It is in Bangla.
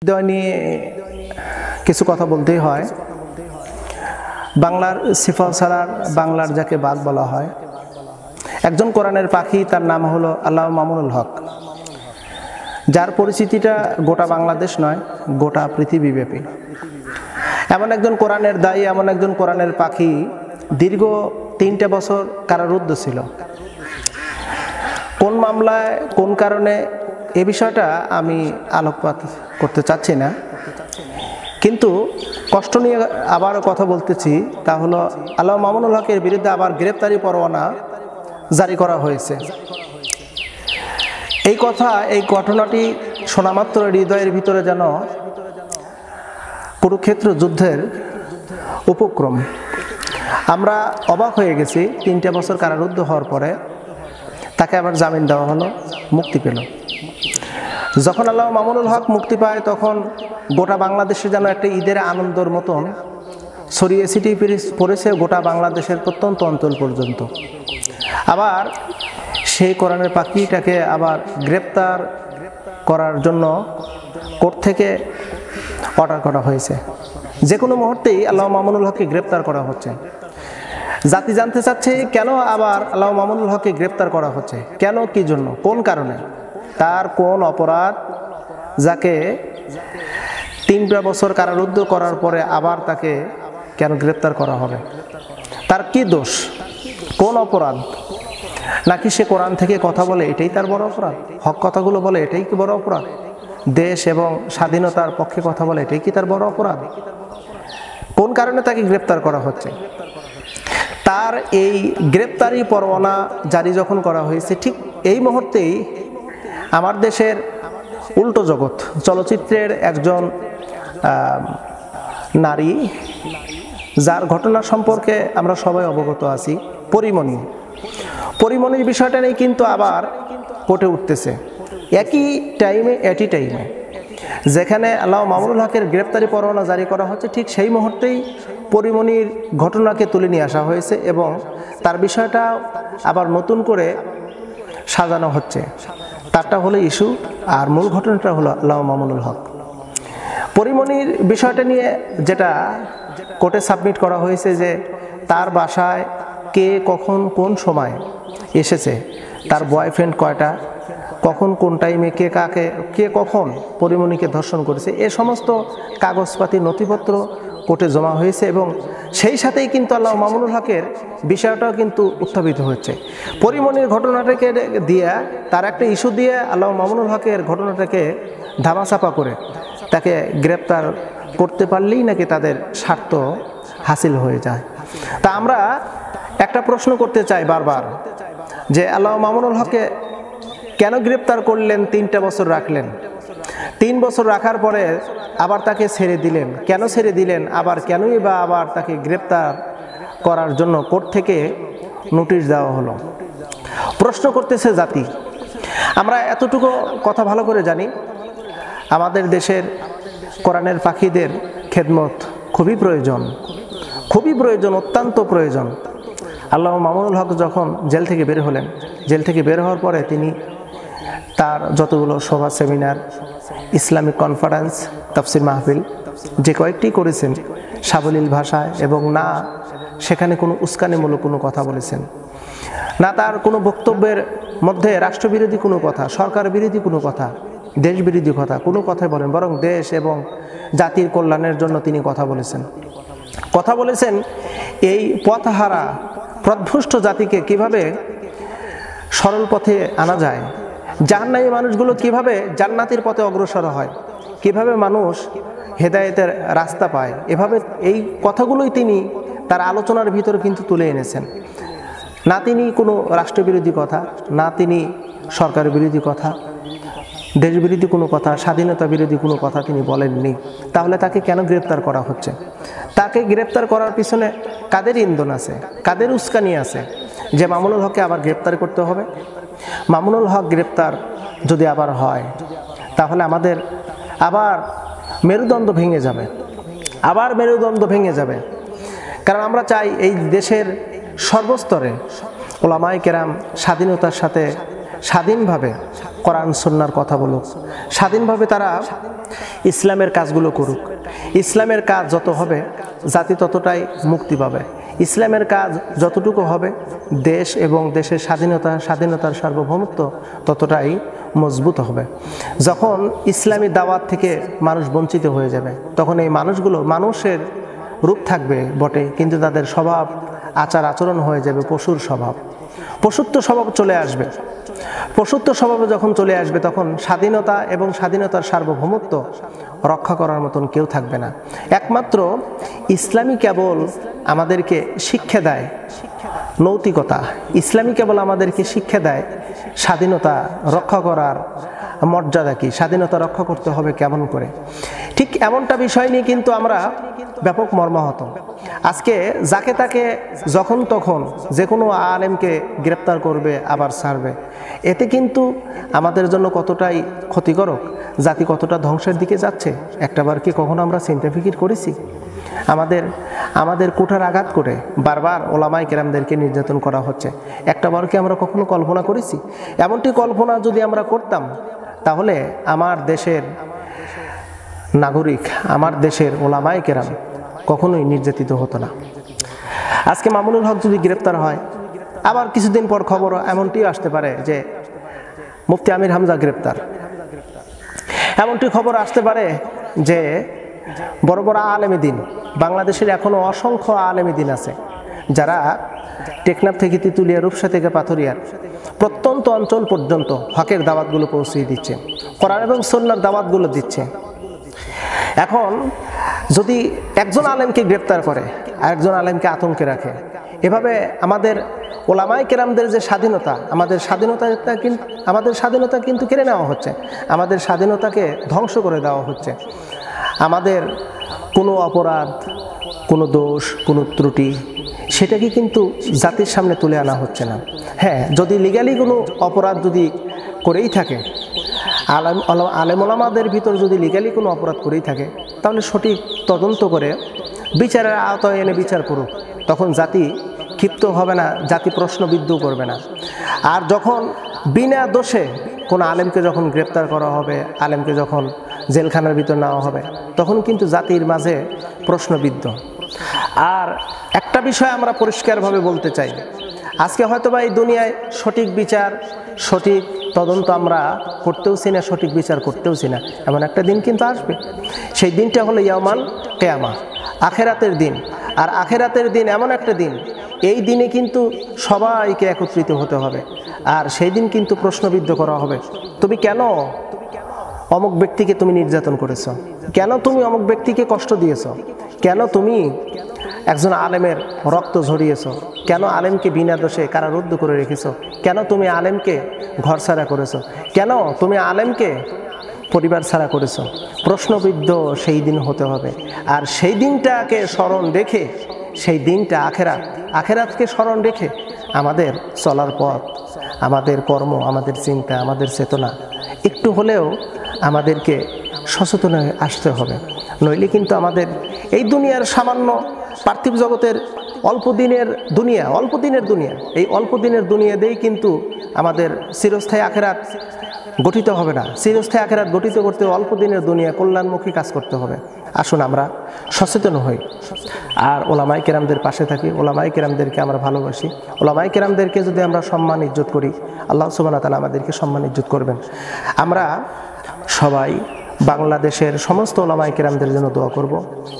হৃদয় নিয়ে কিছু কথা বলতেই হয়। বাংলার সিফল ছাড়ার বাংলার যাকে বাঘ বলা হয়, একজন কোরআনের পাখি, তার নাম হলো আল্লামা মামুনুল হক, যার পরিচিতিটা গোটা বাংলাদেশ নয়, গোটা পৃথিবীব্যাপী। এমন একজন কোরআনের দায়ী, এমন একজন কোরআনের পাখি দীর্ঘ 3টে বছর কারারুদ্ধ ছিল। কোন মামলায়, কোন কারণে, এ বিষয়টা আমি আলোকপাত করতে চাচ্ছি না, কিন্তু কষ্ট নিয়ে আবার কথা বলতেছি। তা হলো আল্লামা মামুনুল হকের বিরুদ্ধে আবার গ্রেপ্তারি পরোয়ানা জারি করা হয়েছে। এই কথা, এই ঘটনাটি শোনামাত্র হৃদয়ের ভিতরে যেন কুরুক্ষেত্র যুদ্ধের উপক্রম। আমরা অবাক হয়ে গেছি। 3টে বছর কারারুদ্ধ হওয়ার পরে তাকে আবার জামিন দেওয়া হলো, মুক্তি পেল। যখন আল্লামা মামুনুল হক মুক্তি পায়, তখন গোটা বাংলাদেশে যেন একটা ঈদের আনন্দের মতন ছড়িয়ে ছিটিয়ে পড়েছে গোটা বাংলাদেশের প্রত্যন্ত অঞ্চল পর্যন্ত। আবার সেই কোরআনের পাখিটাকে আবার গ্রেপ্তার করার জন্য কোর্ট থেকে অর্ডার করা হয়েছে। যে কোনো মুহূর্তেই আল্লামা মামুনুল হককে গ্রেপ্তার করা হচ্ছে। জাতি জানতে চাচ্ছে কেন আবার আল্লামা মামুনুল হককে গ্রেপ্তার করা হচ্ছে, কেন, কি জন্য, কোন কারণে, তার কোন অপরাধ যাকে 3 বছর কারারুদ্ধ করার পরে আবার তাকে কেন গ্রেপ্তার করা হবে, তার কি দোষ, কোন অপরাধ? নাকি সে কোরআন থেকে কথা বলে এটাই তার বড় অপরাধ? হক কথাগুলো বলে এটাই কি বড় অপরাধ? দেশ এবং স্বাধীনতার পক্ষে কথা বলে এটাই কি তার বড় অপরাধ? কোন কারণে তাকে গ্রেপ্তার করা হচ্ছে? তার এই গ্রেপ্তারি পরোয়ানা জারি যখন করা হয়েছে, ঠিক এই মুহূর্তেই আমার দেশের উল্টো জগৎ চলচ্চিত্রের একজন নারী, যার ঘটনা সম্পর্কে আমরা সবাই অবগত আছি, পরিমণির বিষয়টা নিয়ে কিন্তু আবার কোর্টে উঠতেছে। একই টাইমে যেখানে আল্লামা মামুনুল হকের গ্রেপ্তারি পরোয়ানা জারি করা হচ্ছে, ঠিক সেই মুহূর্তেই পরিমণির ঘটনাকে তুলে নিয়ে আসা হয়েছে এবং তার বিষয়টা আবার নতুন করে সাজানো হচ্ছে। তারটা হলো ইস্যু, আর মূল ঘটনাটা হলো আল্লামা মামুনুল হক। পরিমণির বিষয়টা নিয়ে যেটা কোর্টে সাবমিট করা হয়েছে, যে তার বাসায় কে কখন কোন সময় এসেছে, তার বয়ফ্রেন্ড কয়টা, কখন কোন টাইমে কে কখন পরিমণিকে ধর্ষণ করেছে, এ সমস্ত কাগজপাতি নথিপত্র কোর্টে জমা হয়েছে এবং সেই সাথেই কিন্তু আল্লামা মামুনুল হকের বিষয়টাও কিন্তু উত্থাপিত হচ্ছে। পরিমণির ঘটনাটাকে দিয়ে, তার একটা ইস্যু দিয়ে আল্লামা মামুনুল হকের ঘটনাটাকে ধামাচাপা করে তাকে গ্রেপ্তার করতে পারলেই নাকি তাদের স্বার্থ হাসিল হয়ে যায়। তা আমরা একটা প্রশ্ন করতে চাই বারবার, যে আল্লামা মামুনুল হককে কেন গ্রেপ্তার করলেন, 3টে বছর রাখলেন, 3 বছর রাখার পরে আবার তাকে ছেড়ে দিলেন, কেন ছেড়ে দিলেন, আবার কেনই বা আবার তাকে গ্রেপ্তার করার জন্য কোর্ট থেকে নোটিশ দেওয়া হলো? প্রশ্ন করতেছে জাতি। আমরা এতটুকু কথা ভালো করে জানি, আমাদের দেশের কোরআনের পাখিদের খেদমত খুবই প্রয়োজন, অত্যন্ত প্রয়োজন। আল্লামা মামুনুল হক যখন জেল থেকে বের হলেন, জেল থেকে বের হওয়ার পরে তিনি তার যতগুলো সভা, সেমিনার, ইসলামিক কনফারেন্স, তাফসির মাহফিল যে কয়েকটি করেছেন সাবলীল ভাষায়, এবং না সেখানে কোনো উস্কানিমূলক কোনো কথা বলেছেন, না তার কোনো বক্তব্যের মধ্যে রাষ্ট্রবিরোধী কোনো কথা, সরকার বিরোধী কোনো কথা, দেশ বিরোধী কথা কোনো কথাই বলেন, বরং দেশ এবং জাতির কল্যাণের জন্য তিনি কথা বলেছেন। এই পথহারা পথভ্রষ্ট জাতিকে কিভাবে সরল পথে আনা যায়, জাহান্নামী মানুষগুলো কিভাবে জান্নাতের পথে অগ্রসর হয়, কিভাবে মানুষ হেদায়েতের রাস্তা পায়, এভাবে এই কথাগুলোই তিনি তার আলোচনার ভিতরে কিন্তু তুলে এনেছেন। না তিনি কোনো রাষ্ট্রবিরোধী কথা, না তিনি সরকার বিরোধী কথা, দেশবিরোধী কোনো কথা, স্বাধীনতা বিরোধী কোনো কথা তিনি বলেননি। তাহলে তাকে কেন গ্রেপ্তার করা হচ্ছে? তাকে গ্রেপ্তার করার পিছনে কাদের ইন্ধন আছে, কাদের উস্কানি আছে যে মামুনুল হককে আবার গ্রেপ্তার করতে হবে? মামুনুল হক গ্রেপ্তার যদি আবার হয়, তাহলে আমাদের আবার মেরুদণ্ড ভেঙে যাবে। কারণ আমরা চাই এই দেশের সর্বস্তরে ওলামায়ে কেরাম স্বাধীনতার সাথে স্বাধীনভাবে কোরআন সুন্নাহর কথা বলুক, স্বাধীনভাবে তারা ইসলামের কাজগুলো করুক। ইসলামের কাজ যত হবে জাতি ততটাই মুক্তি পাবে। ইসলামের কাজ যতটুকু হবে দেশ এবং দেশের স্বাধীনতার সার্বভৌমত্ব ততটাই মজবুত হবে। যখন ইসলামী দাওয়াত থেকে মানুষ বঞ্চিত হয়ে যাবে তখন এই মানুষগুলো মানুষের রূপ থাকবে বটে, কিন্তু তাদের স্বভাব আচার আচরণ হয়ে যাবে পশুর স্বভাব, পশুত্ব স্বভাব চলে আসবে। পশুত্ব স্বভাবে যখন চলে আসবে তখন স্বাধীনতা এবং স্বাধীনতার সার্বভৌমত্ব রক্ষা করার মতন কেউ থাকবে না। একমাত্র ইসলামই কেবল আমাদেরকে শিক্ষা দেয় নৈতিকতা, ইসলামই কেবল আমাদেরকে শিক্ষা দেয় স্বাধীনতা রক্ষা করার মর্যাদা কি, স্বাধীনতা রক্ষা করতে হবে কেমন করে। ঠিক এমনটা বিষয় নিয়ে কিন্তু আমরা ব্যাপক মর্মাহত। আজকে যাকে তাকে যখন তখন যে কোনো আলেমকে গ্রেপ্তার করবে আবার ছাড়বে, এতে কিন্তু আমাদের জন্য কতটাই ক্ষতিকারক, জাতি কতটা ধ্বংসের দিকে যাচ্ছে একটাবার কি কখনো আমরা চিন্তা ফিকির করেছি? আমাদের কুঠার আঘাত করে বারবার ওলামায়ে কেরামদেরকে নির্যাতন করা হচ্ছে, একটাবার কি আমরা কখনো কল্পনা করেছি? এমনটি কল্পনা যদি আমরা করতাম তাহলে আমার দেশের নাগরিক, আমার দেশের ওলামায়ে কেরাম কখনোই নির্যাতিত হতো না। আজকে মামুনুল হক যদি গ্রেপ্তার হয়, আবার কিছুদিন পর খবর এমনটিও আসতে পারে যে মুফতি আমির হামজা গ্রেপ্তার, এমনটি খবর আসতে পারে যে বড় বড় আলেমে দ্বীন, বাংলাদেশের এখনো অসংখ্য আলেমে দ্বীন আছে যারা টেকনাফ থেকে তেঁতুলিয়া, রূপসা থেকে পাথরিয়ার প্রত্যন্ত অঞ্চল পর্যন্ত হকের দাওয়াতগুলো পৌঁছে দিচ্ছে, কোরআন এবং সুন্নাহর দাওয়াতগুলো দিচ্ছে। এখন যদি একজন আলেমকে গ্রেপ্তার করে আর একজন আলেমকে আতঙ্কে রাখে, এভাবে আমাদের ওলামায়ে কেরামদের যে স্বাধীনতা, আমাদের স্বাধীনতা কিন্তু কেড়ে নেওয়া হচ্ছে, আমাদের স্বাধীনতাকে ধ্বংস করে দেওয়া হচ্ছে। আমাদের কোনো অপরাধ, কোনো দোষ, কোনো ত্রুটি সেটাকে কিন্তু জাতির সামনে তুলে আনা হচ্ছে না। হ্যাঁ, যদি লিগ্যালি কোনো অপরাধ যদি করেই থাকে, আলেম ওলামাদের ভিতর যদি লিগ্যালি কোনো অপরাধ করেই থাকে, তাহলে সঠিক তদন্ত করে বিচারের আওতায় এনে বিচার করুক, তখন জাতি ক্ষিপ্ত হবে না, জাতি প্রশ্নবিদ্ধ করবে না। আর যখন বিনা দোষে কোনো আলেমকে যখন গ্রেপ্তার করা হবে, আলেমকে যখন জেলখানার ভিতর নেওয়া হবে, তখন কিন্তু জাতির মাঝে প্রশ্নবিদ্ধ। আর একটা বিষয় আমরা পরিষ্কারভাবে বলতে চাই, আজকে হয়তোবা এই দুনিয়ায় সঠিক বিচার, সঠিক তদন্ত আমরা করতেওছি না, সঠিক বিচার করতেওছি না, এমন একটা দিন কিন্তু আসবে। সেই দিনটা হলো ইয়াউমাল কিয়ামা, আখেরাতের দিন। আর আখেরাতের দিন এমন একটা দিন, এই দিনে কিন্তু সবাইকে একত্রিত হতে হবে, আর সেই দিন কিন্তু প্রশ্নবিদ্ধ করা হবে, তুমি কেন অমুক ব্যক্তিকে তুমি নির্যাতন করেছো, কেন তুমি অমুক ব্যক্তিকে কষ্ট দিয়েছো, কেন তুমি একজন আলেমের রক্ত ঝরিয়েছো, কেন আলেমকে বিনা দোষে কারারুদ্ধ করে রেখেছো, কেন তুমি আলেমকে ঘর ছাড়া করেছো, কেন তুমি আলেমকে পরিবার ছাড়া করেছো। প্রশ্নবিদ্ধ সেই দিন হতে হবে। আর সেই দিনটাকে স্মরণ রেখে, সেই দিনটা আখেরাতকে স্মরণ রেখে আমাদের চলার পথ, আমাদের কর্ম, আমাদের চিন্তা, আমাদের চেতনা একটু হলেও আমাদেরকে সচেতন হয়ে আসতে হবে। নইলে কিন্তু আমাদের এই দুনিয়ার সামান্য পার্থিব জগতের অল্প দিনের দুনিয়া, এই অল্প দিনের দুনিয়াতেই কিন্তু আমাদের চিরস্থায়ী আখেরাত গঠিত হবে না। চিরস্থায়ী আখেরাত গঠিত করতে অল্প দিনের দুনিয়া কল্যাণমুখী কাজ করতে হবে। আসুন আমরা সচেতন হই আর ওলামায়ে কেরামদের পাশে থাকি, ওলামায়ে কেরামদেরকে আমরা ভালোবাসি। ওলামায়ে কেরামদেরকে যদি আমরা সম্মান ইজ্জত করি, আল্লাহ সুবহানাহু ওয়া তাআলা আমাদেরকে সম্মান ইজ্জত করবেন। আমরা সবাই বাংলাদেশের সমস্ত ওলামায়ে কেরামদের জন্য দোয়া করব।